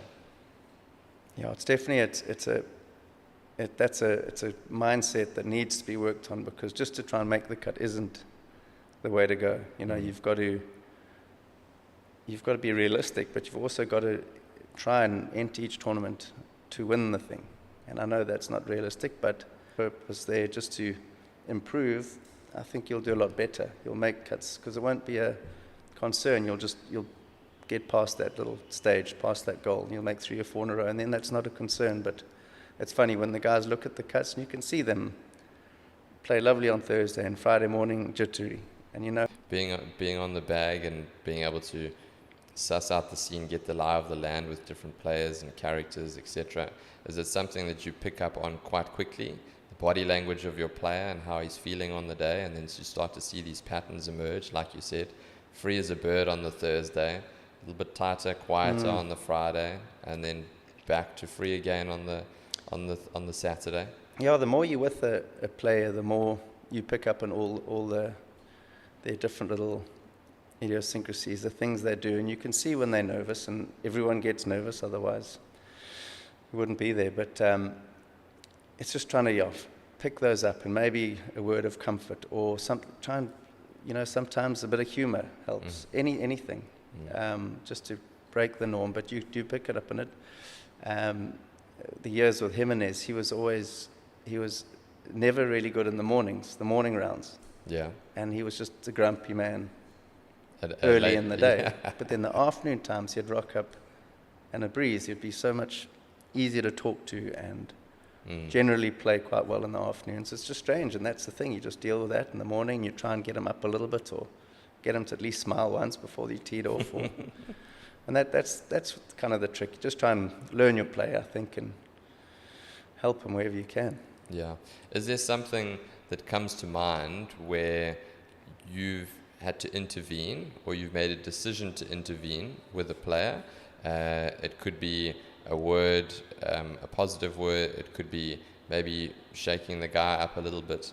[SPEAKER 2] Yeah, it's definitely it's a mindset that needs to be worked on, because just to try and make the cut isn't the way to go. You've got to be realistic, but you've also got to try and enter each tournament to win the thing. And I know that's not realistic, but purpose there just to improve. I think you'll do a lot better. You'll make cuts because it won't be a concern. You'll get past that little stage, past that goal. You'll make 3 or 4 in a row, and then that's not a concern. But it's funny when the guys look at the cuts, and you can see them play lovely on Thursday and Friday morning jittery. And
[SPEAKER 1] being on the bag and being able to suss out the scene, get the lie of the land with different players and characters, etc. Is it something that you pick up on quite quickly, the body language of your player and how he's feeling on the day, and then you start to see these patterns emerge, like you said, free as a bird on the Thursday, a little bit tighter, quieter on the Friday, and then back to free again on the Saturday?
[SPEAKER 2] Yeah, the more you're with a player, the more you pick up on all their different little idiosyncrasies, the things they do, and you can see when they're nervous, and everyone gets nervous, otherwise you wouldn't be there. But it's just trying to pick those up, and maybe a word of comfort, or sometimes a bit of humor helps. Anything, just to break the norm. But you do pick it up in it. The years with Jimenez, he was never really good in the mornings, the morning rounds.
[SPEAKER 1] Yeah.
[SPEAKER 2] And he was just a grumpy man early in the day.
[SPEAKER 1] Yeah.
[SPEAKER 2] But then the afternoon times, he'd rock up and a breeze. He'd be so much easier to talk to, and generally play quite well in the afternoons. It's just strange, and that's the thing. You just deal with that in the morning. You try and get him up a little bit, or get him to at least smile once before you teed off. And that's kind of the trick. Just try and learn your play, I think, and help him wherever you can.
[SPEAKER 1] Yeah. Is there something that comes to mind where you've had to intervene, or you've made a decision to intervene with a player. It could be a word, a positive word. It could be maybe shaking the guy up a little bit.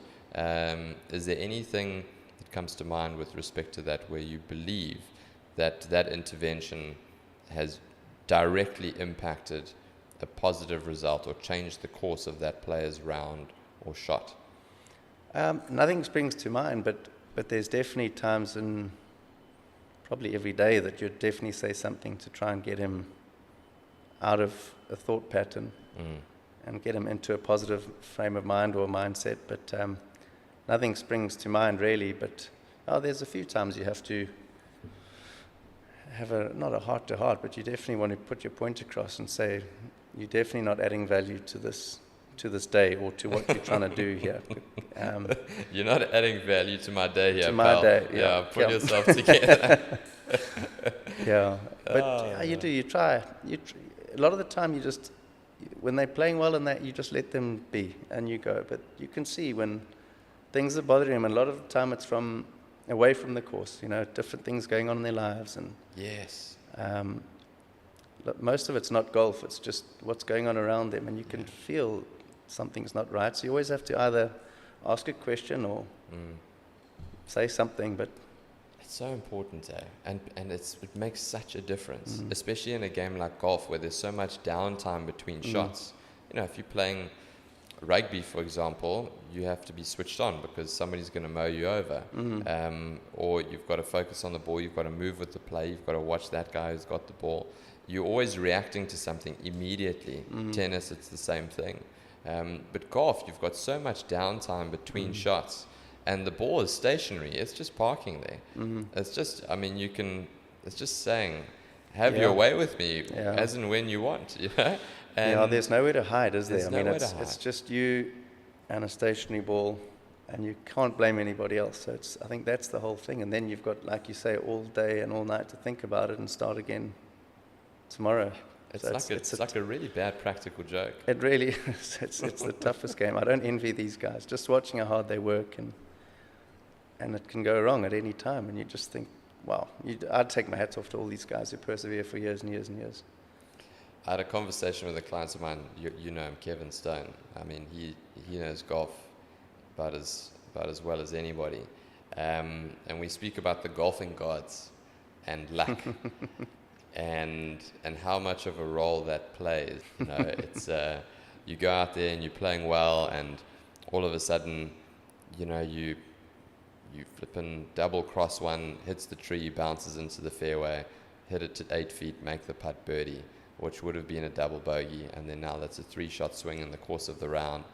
[SPEAKER 1] Is there anything that comes to mind with respect to that where you believe that intervention has directly impacted a positive result or changed the course of that player's round or shot?
[SPEAKER 2] Nothing springs to mind, but there's definitely times in probably every day that you'd definitely say something to try and get him out of a thought pattern and get him into a positive frame of mind or mindset. But nothing springs to mind really. But there's a few times you have to have not a heart-to-heart, but you definitely want to put your point across and say, you're definitely not adding value to this day or to what you're trying to do here.
[SPEAKER 1] You're not adding value to my day here,
[SPEAKER 2] to my
[SPEAKER 1] pal.
[SPEAKER 2] day,
[SPEAKER 1] Yeah, pull yourself together.
[SPEAKER 2] But you do. You try. A lot of the time, when they're playing well and that, you just let them be and you go. But you can see when things are bothering them, and a lot of the time it's from away from the course. Different things going on in their lives, and
[SPEAKER 1] yes.
[SPEAKER 2] Most of it's not golf. It's just what's going on around them, and you can feel something's not right. So you always have to either ask a question or say something. But
[SPEAKER 1] it's so important, and it makes such a difference, especially in a game like golf where there's so much downtime between shots. If you're playing rugby, for example, you have to be switched on because somebody's going to mow you over, or you've got to focus on the ball, you've got to move with the play, you've got to watch that guy who's got the ball. You're always reacting to something immediately. Tennis, it's the same thing. But golf, you've got so much downtime between shots, and the ball is stationary. It's just parking there. It's just, it's just saying, have your way with me as and when you want. And
[SPEAKER 2] there's nowhere to hide, is there?
[SPEAKER 1] It's
[SPEAKER 2] just you and a stationary ball, and you can't blame anybody else. So I think that's the whole thing. And then you've got, like you say, all day and all night to think about it and start again tomorrow.
[SPEAKER 1] It's like a really bad practical joke.
[SPEAKER 2] It really is. It's the toughest game. I don't envy these guys. Just watching how hard they work, and it can go wrong at any time. And you just think, wow, I'd take my hats off to all these guys who persevere for years and years and years.
[SPEAKER 1] I had a conversation with a client of mine. You know him, Kevin Stone. He knows golf about as well as anybody. And we speak about the golfing gods and luck. And how much of a role that plays. It's you go out there and you're playing well, and all of a sudden, you flip and double cross one, hits the tree, bounces into the fairway, hit it to 8 feet, make the putt birdie, which would have been a double bogey, and then now that's a 3-shot swing in the course of the round.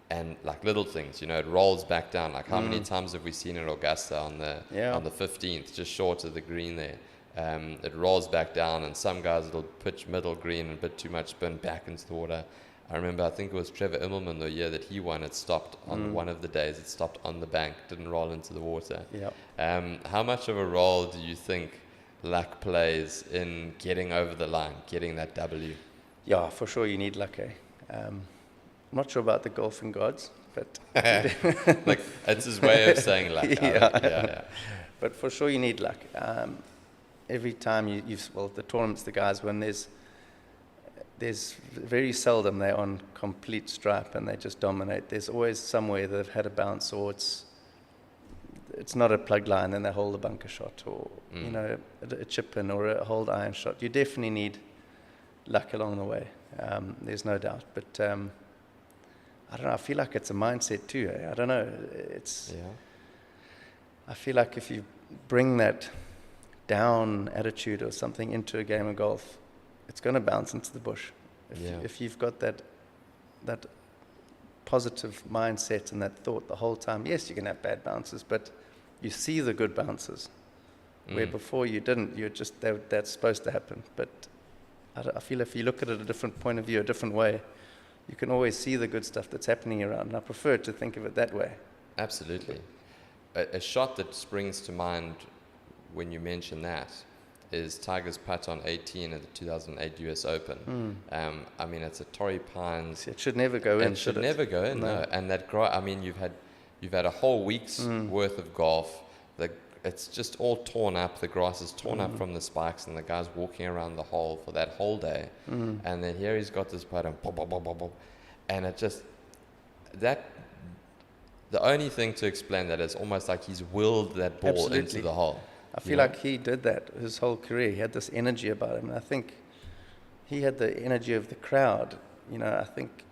[SPEAKER 1] And like little things, it rolls back down. Like how many times have we seen at Augusta on the 15th, just short of the green there? It rolls back down, and some guys will pitch middle green and a bit too much spin back into the water. I remember, I think it was Trevor Immelman the year that he won, it stopped on one of the days, it stopped on the bank, didn't roll into the water. How much of a role do you think luck plays in getting over the line, getting that W?
[SPEAKER 2] Yeah, for sure you need luck. I'm not sure about the golfing gods, but
[SPEAKER 1] like that's his way of saying luck. Yeah.
[SPEAKER 2] But for sure you need luck. Every time the tournaments the guys win, there's very seldom they're on complete stripe and they just dominate. There's always somewhere they've had a bounce, or it's not a plug line and they hold a bunker shot, or a chip in or a hold iron shot. You definitely need luck along the way. There's no doubt. But I don't know. I feel like it's a mindset too. I don't know. I feel like if you bring that down attitude or something into a game of golf, it's going to bounce into the bush. If you've got that positive mindset and that thought the whole time, yes, you can have bad bounces, but you see the good bounces, where before you didn't. You're just that's supposed to happen. But I feel if you look at it a different point of view, a different way, you can always see the good stuff that's happening around. And I prefer to think of it that way.
[SPEAKER 1] Absolutely. A shot that springs to mind when you mention that is Tiger's putt on 18 at the 2008 US Open. It's a Torrey Pines.
[SPEAKER 2] It should never go in.
[SPEAKER 1] It should never go in, no. And that you've had a whole week's worth of golf. it's just all torn up. The grass is torn up from the spikes, and the guy's walking around the hole for that whole day. And then here he's got this putt, and pop, pop, pop, pop, pop. And it just, that, the only thing to explain that is almost like he's willed that ball
[SPEAKER 2] Absolutely.
[SPEAKER 1] into the hole.
[SPEAKER 2] I feel like he did that his whole career. He had this energy about him. And I think he had the energy of the crowd. I think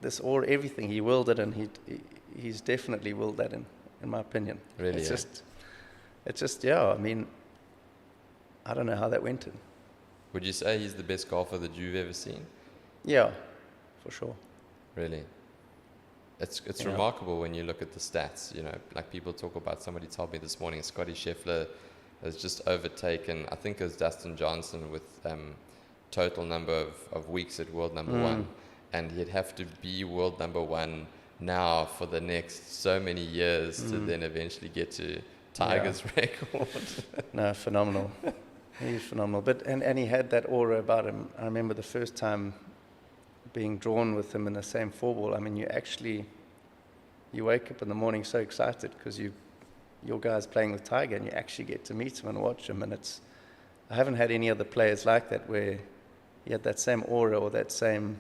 [SPEAKER 2] everything, he willed it, and he's definitely willed that in my opinion.
[SPEAKER 1] Really?
[SPEAKER 2] It's just, yeah, I mean, I don't know how that went in.
[SPEAKER 1] Would you say he's the best golfer that you've ever seen?
[SPEAKER 2] Yeah, for sure.
[SPEAKER 1] Really? It's remarkable when you look at the stats. Like people talk about, somebody told me this morning, Scotty Scheffler has just overtaken, I think it was Dustin Johnson with total number of weeks at world number one. And he'd have to be world number one now for the next so many years to then eventually get to Tiger's record.
[SPEAKER 2] No, phenomenal. He's phenomenal. But and he had that aura about him. I remember the first time being drawn with him in the same four ball. I mean, you wake up in the morning so excited because your guy's playing with Tiger, and you actually get to meet him and watch him. And I haven't had any other players like that where he had that same aura or that same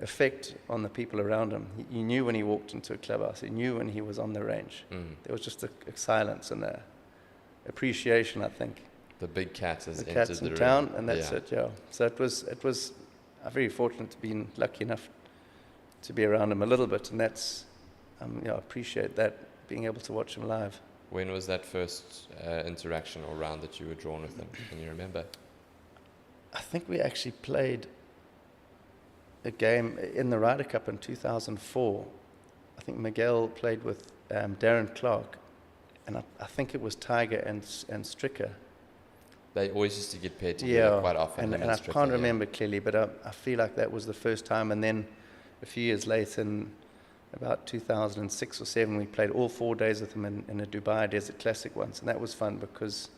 [SPEAKER 2] effect on the people around him. You knew when he walked into a clubhouse. You knew when he was on the range. There was just a silence and a appreciation, I think.
[SPEAKER 1] The big cat has
[SPEAKER 2] the
[SPEAKER 1] entered
[SPEAKER 2] cat's
[SPEAKER 1] the
[SPEAKER 2] in
[SPEAKER 1] room.
[SPEAKER 2] town, and that's it. Yeah. So it was. I'm very fortunate to be lucky enough to be around him a little bit, and that's. I appreciate that, being able to watch him live.
[SPEAKER 1] When was that first interaction or round that you were drawn with him? Can you remember?
[SPEAKER 2] I think we actually played a game in the Ryder Cup in 2004. I think Miguel played with Darren Clark, and I think it was Tiger and Stricker.
[SPEAKER 1] They always used to get paired together quite often.
[SPEAKER 2] And I can't remember clearly, but I feel like that was the first time. And then a few years later, in about 2006 or 7, we played all 4 days with him in a Dubai Desert Classic once, and that was fun because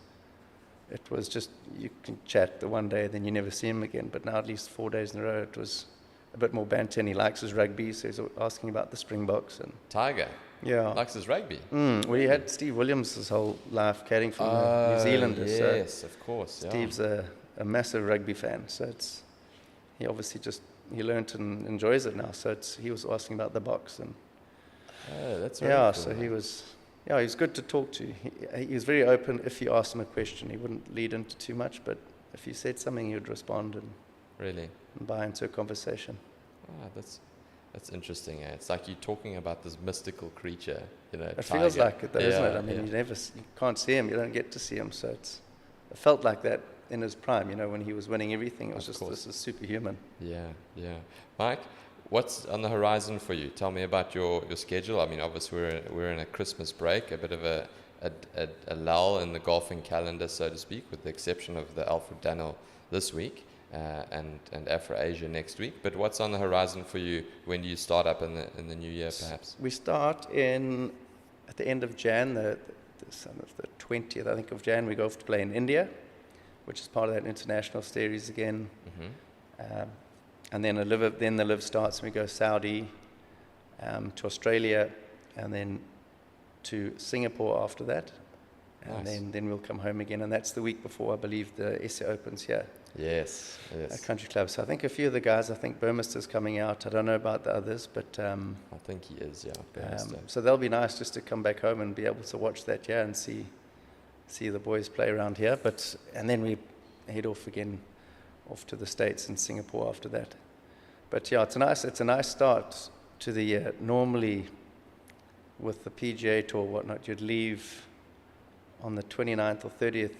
[SPEAKER 2] it was just, you can chat the one day, then you never see him again. But now at least 4 days in a row, it was a bit more banter, and he likes his rugby, so he's asking about the Springboks. And
[SPEAKER 1] Tiger likes his rugby.
[SPEAKER 2] Well, he had Steve Williams his whole life caddying for New Zealanders.
[SPEAKER 1] Yes, of course.
[SPEAKER 2] Steve's a massive rugby fan, so he obviously he learnt and enjoys it now. So he was asking about the box, and
[SPEAKER 1] that's very cool,
[SPEAKER 2] so he was good to talk to. He was very open. If you asked him a question, he wouldn't lead into too much, but if you said something, he would respond and buy into a conversation.
[SPEAKER 1] That's interesting. It's like you're talking about this mystical creature.
[SPEAKER 2] It
[SPEAKER 1] Tiger.
[SPEAKER 2] feels like it, though, isn't it? I mean, you can't see him. You don't get to see him. So it felt like that in his prime. When he was winning everything, it was this is superhuman.
[SPEAKER 1] Yeah. Mike, what's on the horizon for you? Tell me about your schedule. I mean, obviously we're in a Christmas break, a bit of a lull in the golfing calendar, so to speak, with the exception of the Alfred Daniel this week. And Afro-Asia next week. But what's on the horizon for you? When do you start up in the new year, perhaps?
[SPEAKER 2] We start at the end of Jan, the 20th, I think, of Jan. We go off to play in India, which is part of that international series again. And then the LIV starts, and we go Saudi, to Australia, and then to Singapore after that. And then we'll come home again. And that's the week before, I believe, the SA Opens here.
[SPEAKER 1] Yes.
[SPEAKER 2] Country club. So I think a few of the guys, I think Burmister's coming out. I don't know about the others, but
[SPEAKER 1] I think he is, Burmister.
[SPEAKER 2] So they'll be nice just to come back home and be able to watch that here and see the boys play around here. And then we head off again, off to the States and Singapore after that. But it's a nice start to the year. Normally, with the PGA Tour, whatnot, you'd leave on the 29th or 30th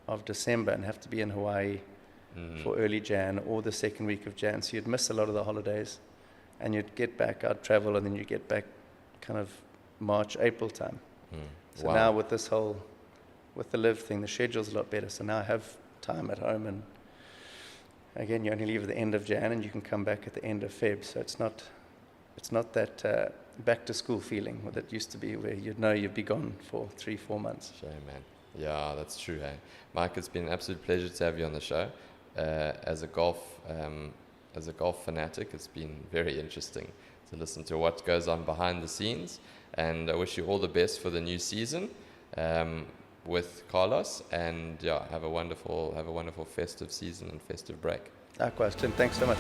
[SPEAKER 2] of December and have to be in Hawaii for early Jan or the second week of Jan. So you'd miss a lot of the holidays, and you'd get back, I'd travel, and then you'd get back kind of March, April time. So now with with the LIV thing, the schedule's a lot better. So now I have time at home, and again, you only leave at the end of Jan, and you can come back at the end of Feb. So it's not that back to school feeling that it used to be, where you'd be gone for 3-4 months.
[SPEAKER 1] Sure, man. Yeah, that's true. Hey, Mike, it's been an absolute pleasure to have you on the show. As a golf fanatic, it's been very interesting to listen to what goes on behind the scenes. And I wish you all the best for the new season. with Carlos, and have a wonderful festive season and festive break.
[SPEAKER 2] Likewise, Tim. Thanks so much.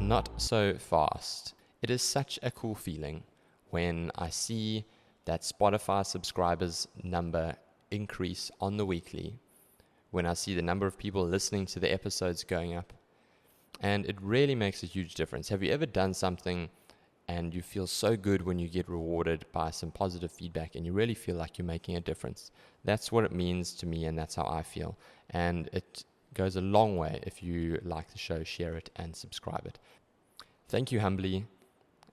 [SPEAKER 1] Not so fast. It is such a cool feeling when I see that Spotify subscribers number increase on the weekly, when I see the number of people listening to the episodes going up, and it really makes a huge difference. Have you ever done something and you feel so good when you get rewarded by some positive feedback and you really feel like you're making a difference? That's what it means to me, and that's how I feel. And it goes a long way if you like the show, share it and subscribe it. Thank you humbly,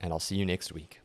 [SPEAKER 1] and I'll see you next week.